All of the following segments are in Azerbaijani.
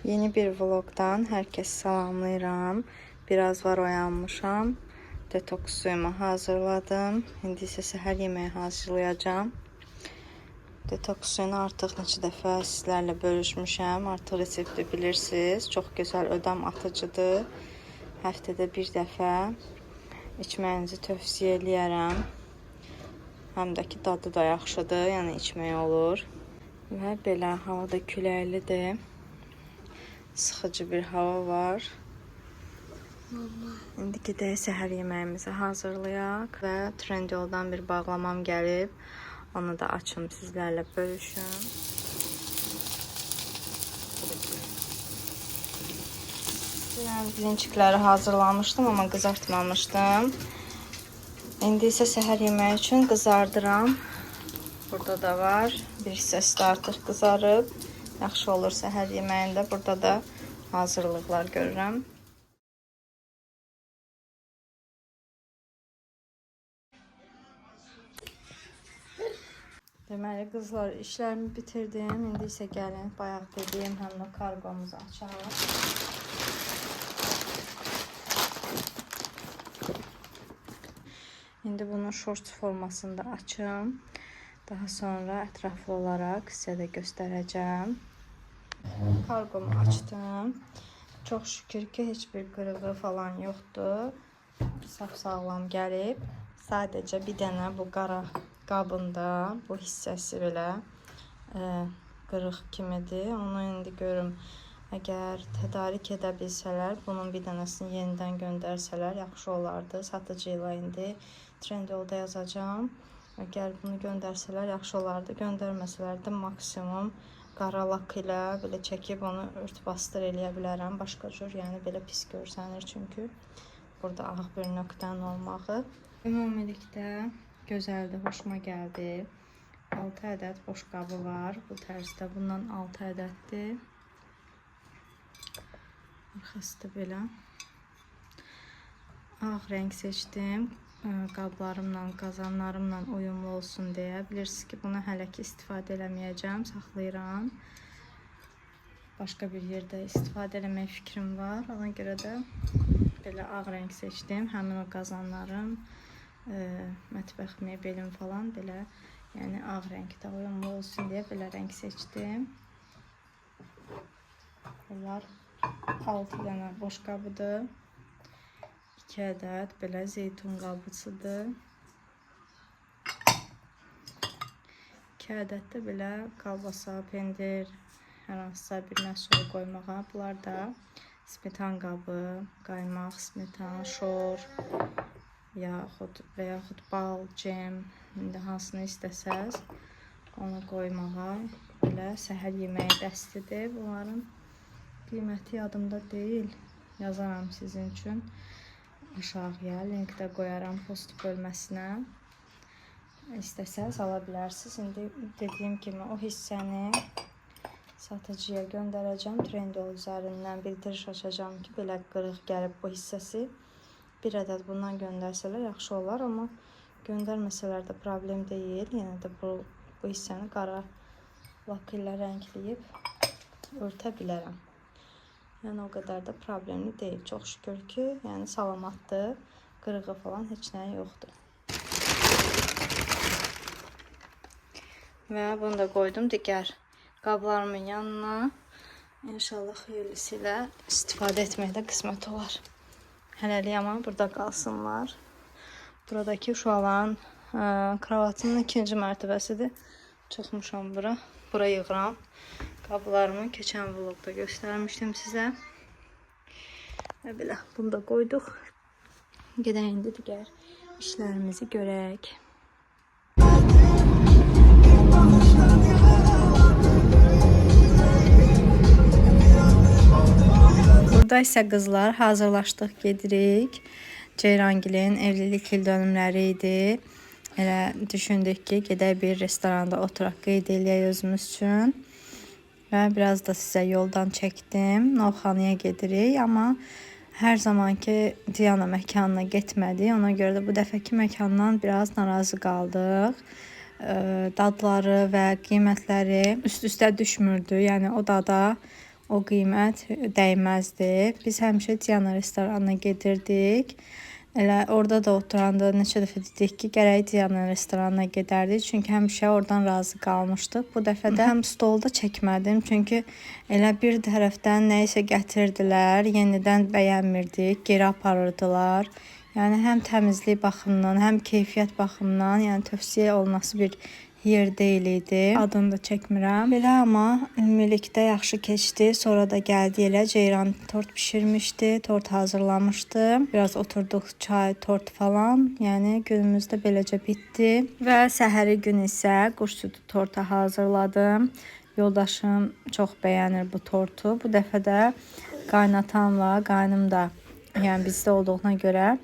Yeni bir vlogdan herkes salamlayıram. Biraz var oyanmışam. Detoks suyumu hazırladım. İndi isə səhər yeməyi hazırlayacağım. Detoks suyunu artıq neçə dəfə sizlərlə bölüşmüşəm. Artıq resepti bilirsiniz. Çox gözəl ödəm atıcıdır. Həftədə bir dəfə içməyinizi tövsiyə eləyərəm. Həm də ki dadı da yaxşıdır, yəni içmək olur. Və belə havada küləklidir. Sıxıcı bir hava var. İndi gedək səhər yeməyimizi hazırlayaq və Trendyoldan bir bağlamam gəlib. Onu da açım sizlərlə bölüşüm. Blinçikləri hazırlamışdım, amma qızartmamışdım. İndi isə səhər yeməyi üçün qızardıram. Burada da var. Bir hissəsi də artıq qızarıb. Yaxşı olur səhər yeməyində. Burada da hazırlıqlar görürəm. Deməli qızlar, işlərimi bitirdim. İndi isə gəlin bayaq dediyim həm də kargomuzu açalım. İndi bunun shorts formasında açım. Daha sonra ətraflı olaraq sizə də göstərəcəm. Kargomu açdım. Çox şükür ki heç bir qırığı falan yoxdur. Sağlam gəlib. Sadəcə bir dənə bu qara qabında bu hissəsi belə qırıq kimidir. Onu indi görüm. Əgər tədarik edə bilsələr, bunun bir dənəsini yenidən göndərsələr yaxşı olardı. Satıcı ilə indi Trendyolda yazacağım. Əgər bunu göndərsələr yaxşı olardı. Göndərməsələr də maksimum qara lak ilə belə çəkib onu ört-bastır eləyə bilərəm. Başqa cür, yəni belə pis görsənir çünki burada ağ bir nöqtənin olmağı. Ümumilikdə gözəldir, xoşuma gəldi. 6 ədəd boş qabı var bu tərzdə. Bundan 6 ədəddir. Arxası da belə. Ağ rəng seçdim. Qablarımla, qazanlarımla uyumlu olsun deyə. Bilirsiniz ki, bunu hələ ki istifadə eləməyəcəm, saxlayıram. Başqa bir yerdə istifadə eləmək fikrim var. Ona görə də belə ağ rəng seçdim. Həmin o qazanlarım, mətbəx mebelim falan belə, yəni ağ rəngdə uyumlu olsun deyə belə rəng seçdim. Bunlar 6 dənə boş qabıdır. 2 ədəd belə zeytun qabıcıdır. 2 ədəd də belə kalbasa, pendir, hər hansısa bir məhsul qoymağa. Bunlar da smetan qabı, qaymaq, smetan, şor, yaxud və yaxud bal, cem, indi hansını istəsəz onu qoymağa. Belə səhər yeməyi dəstidir. Bunların qiyməti yadımda deyil. Yazaram sizin üçün. Aşağıya linkdə qoyaram post bölməsinə. İstəsəz ala bilərsiniz. İndi dediyim kimi o hissəni satıcıya göndərəcəm. Trendyol üzərindən bildiriş açacağım ki, belə qırıq gəlib bu hissəsi. Bir ədəd bundan göndərsələr yaxşı olar, amma göndərməsələr də problem deyil. Yenə də bu hissəni qara lak ilə rəngləyib örtə bilərəm. Yəni o qədər də problemli deyil. Çox şükür ki, yəni salamatdır. Qırığı falan heç nəyi yoxdur. Və bunu da qoydum digər qablarımın yanına. İnşallah xeyirlisi ilə istifadə etməkdə qismət olar. Hələlik amma burada qalsınlar. Buradakı uşaqların kravatının 2-ci mərtəbəsidir. Çıxmışam bura. Bura yığıram. Qablarımı keçən vlogda göstərmişdim sizə. Və belə bunu da qoyduq. Gedək indi digər işlərimizi görək. Burada isə qızlar hazırlaşdıq, gedirik. Ceyrangilin evlilik il dönümləri idi. Elə düşündük ki, gedək bir restoranda oturaq, qeyd eləyək özümüz üçün. Və biraz da sizə yoldan çəkdim. Novxanaya gedirik, amma hər zamanki Diana məkanına getmədik. Ona görə də bu dəfəki məkandan biraz narazı qaldıq. Dadları və qiymətləri üst-üstə düşmürdü. Yəni o dada o qiymət dəyməzdi. Biz həmişə Diana restoranına gedirdik. Elə orada da oturanda neçə dəfə dedik ki, gərək Diana restoranına gedərdik. Çünki həmişə oradan razı qalmışdıq. Bu dəfə də həm stolda çəkmədim. Çünki elə bir tərəfdən nə isə gətirdilər, yenidən bəyənmirdik, geri aparırdılar. Yəni həm təmizlik baxımından, həm keyfiyyət baxımından, yəni tövsiyə olunması bir yer deyil idi. Adını da çəkmirəm. Belə amma ümumilikdə yaxşı keçdi. Sonra da gəldi elə ceyran tort bişirmişdi, tort hazırlamışdı. Biraz oturduq, çay, tort falan. Yəni günümüz də beləcə bitdi. Və səhəri gün isə quş südü tortu hazırladım. Yoldaşım çox bəyənir bu tortu. Bu dəfə də qaynatamla, qaynım da yəni bizdə olduğuna görə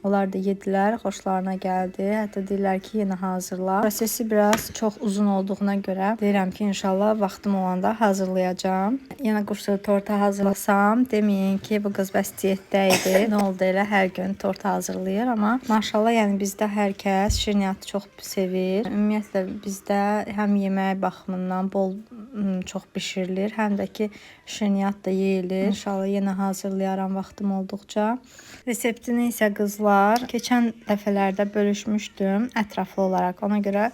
onlar da yedilər, xoşlarına gəldi. Hətta deyirlər ki, yenə hazırla. Prosesi biraz çox uzun olduğuna görə deyirəm ki, inşallah vaxtım olanda hazırlayacağam. Yenə quş südü tortu hazırlasam, deməyin ki, bu qız bəs diyetdə idi. Nə oldu elə hər gün tort hazırlayır, amma maşallah yəni bizdə hər kəs şirniyyatı çox sevir. Ümumiyyətlə bizdə həm yemək baxımından bol çox bişirilir, həm də ki şirniyyat da yeyilir. İnşallah yenə hazırlayaram vaxtım olduqca. Reseptini isə qızlar keçən dəfələrdə bölüşmüşdüm ətraflı olaraq. Ona görə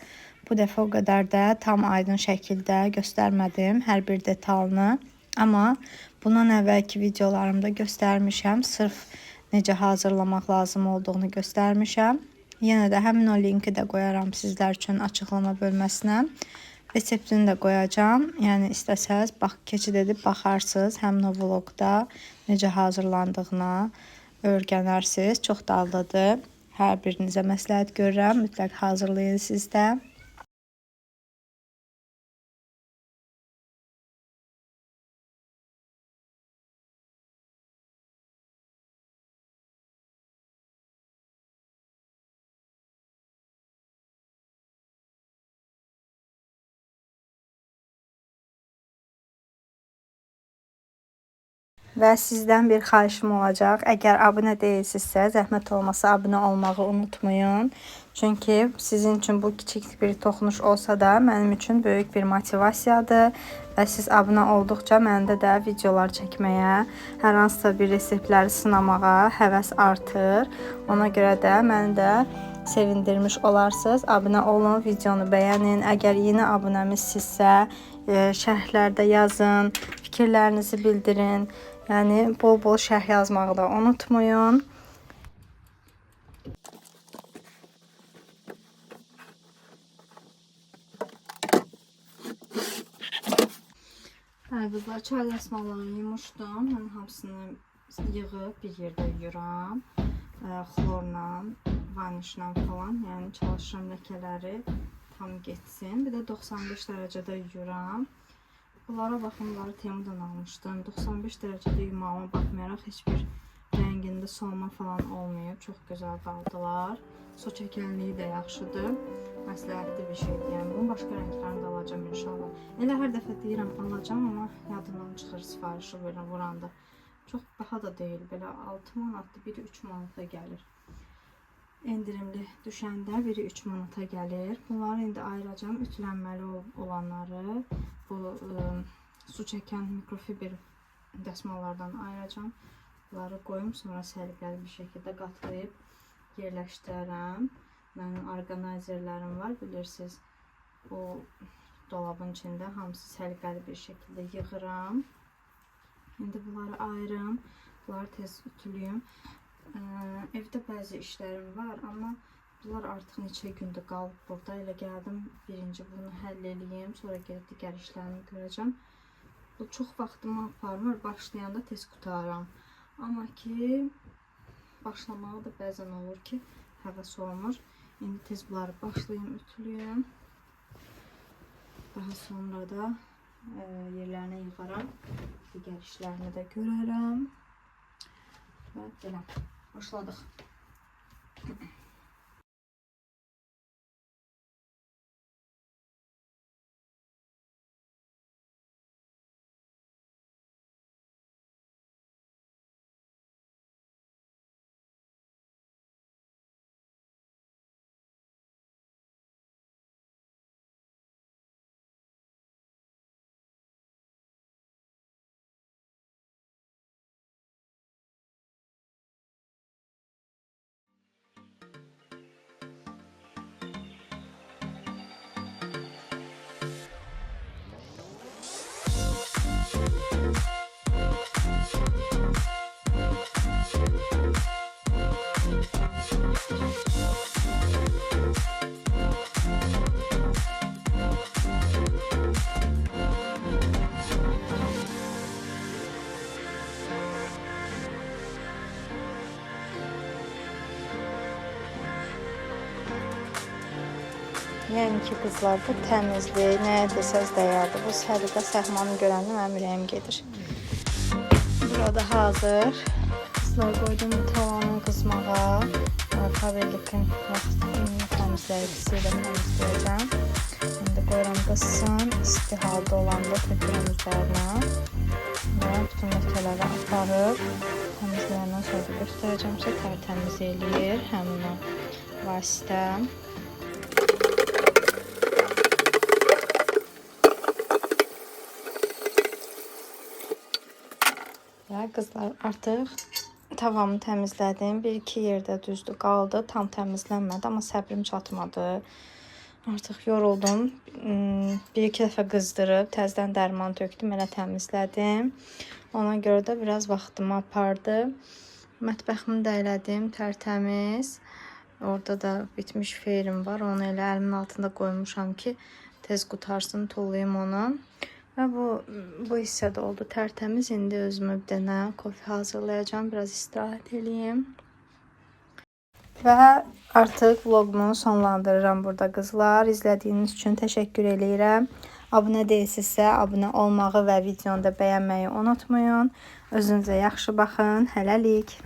bu dəfə o qədər də tam aydın şəkildə göstərmədim hər bir detalını. Amma bundan əvvəlki videolarımda göstərmişəm. Sırf necə hazırlamaq lazım olduğunu göstərmişəm. Yenə də həmin o linki də qoyaram sizlər üçün açıqlama bölməsinə. Reseptini də qoyacağam. Yəni istəsəz keçid edib baxarsınız həmin o vloqda necə hazırlandığına öyrənərsiniz. Çox dadlıdır. Hər birinizə məsləhət görürəm. Mütləq hazırlayın siz də. Və sizdən bir xahişim olacaq. Əgər abunə deyilsinizsə, zəhmət olmasa abunə olmağı unutmayın. Çünki sizin üçün bu kiçik bir toxunuş olsa da mənim üçün böyük bir motivasiyadır. Və siz abunə olduqca məndə də videolar çəkməyə, hər hansısa bir reseptləri sınamağa həvəs artır. Ona görə də məni də sevindirmiş olarsınız. Abunə olun, videonu bəyənin. Əgər yeni abunəmizsinizsə, şərhlərdə yazın, fikirlərinizi bildirin. Yəni bol-bol şərh yazmağı da unutmayın. Hə qızlar, çay dəsmallarını yumuşdum. Mən hamısını yığıb bir yerdə yuyuram. Xlorla, vanişla falan. Yəni çalışıram ləkələri tam getsin. Bir də 95 dərəcədə yuyuram. Bunlara baxın, bunları Temu'dan almışdım. 95 dərəcədə yumağıma baxmayaraq heç bir rəngində solma falan olmayıb. Çox gözəl qaldılar. Su çəkənliyi də yaxşıdır. Məsləhətli bir şeydir. Yəni bunun başqa rənglərini də alacağım inşallah. Elə hər dəfə deyirəm alacağım, amma yadımdan çıxır sifarişi belə vuranda. Çox baha da deyil. Belə 6 manatdır, biri 3 manata gəlir. Endirimli düşəndə biri 3 manata gəlir. Bunları indi ayıracağım. Ütülənməli olanları bu su çəkən mikrofiber dəsmallardan ayıracağım. Bunları qoyum, sonra səliqəli bir şəkildə qatlayıb yerləşdirərəm. Mənim orqanayzerlərim var, bilirsiniz. O dolabın içində hamısı səliqəli bir şəkildə yığıram. İndi bunları ayırım. Bunları tez ütülüyüm. Evdə bəzi işlərim var, amma bunlar artıq neçə gündür qalıb burada. Elə gəldim, birinci bunu həll eləyim, sonra gedib digər işlərimi görəcəm. Bu çox vaxtımı aparmır, başlayanda tez qutaram. Amma ki, başlamağı da bəzən olur ki, həvəs olmur. İndi tez bunları başlayım, ütülüyüm. Daha sonra da yerlərinə yığaram. Digər işlərimi də görərəm. Və belə, başladıq. Yəni ki, qızlar, bu təmizlik, nəyə desəz dəyərdir. Bu səliqə səhmanı görəndə mənim ürəyim gedir. Burada hazır. Qızlar, qoydum bu tavanı qızmağa. Fabrilikin təmizləyicisi ilə təmizləyəcəm. İndi qoyuram qızsın. İsti halda olanda tökürəm üzərinə. Və bütün ləkələri aparıb təmizləyəndən sonra göstərəcəm sizə. Tərtəmiz eləyir həmin o vasitə. Qızlar, artıq tavamı təmizlədim. 1-2 yerdə düzdür qaldı. Tam təmizlənmədi, amma səbrim çatmadı. Artıq yoruldum. 1-2 dəfə qızdırıb, təzədən dərman tökdüm, elə təmizlədim. Ona görə də biraz vaxtımı apardı. Mətbəximi də elədim, tərtəmiz. Orada da bitmiş feyrim var. Onu elə əlimin altında qoymuşam ki, tez qutarsın, tullayım onu. Və bu hissədə oldu tərtəmiz. İndi özümə bir dənə kofe hazırlayacağım. Biraz istirahət eləyim. Və artıq vlogumu sonlandırıram burada qızlar. İzlədiyiniz üçün təşəkkür eləyirəm. Abunə deyilsinizsə, abunə olmağı və videonu da bəyənməyi unutmayın. Özünüzə yaxşı baxın. Hələlik.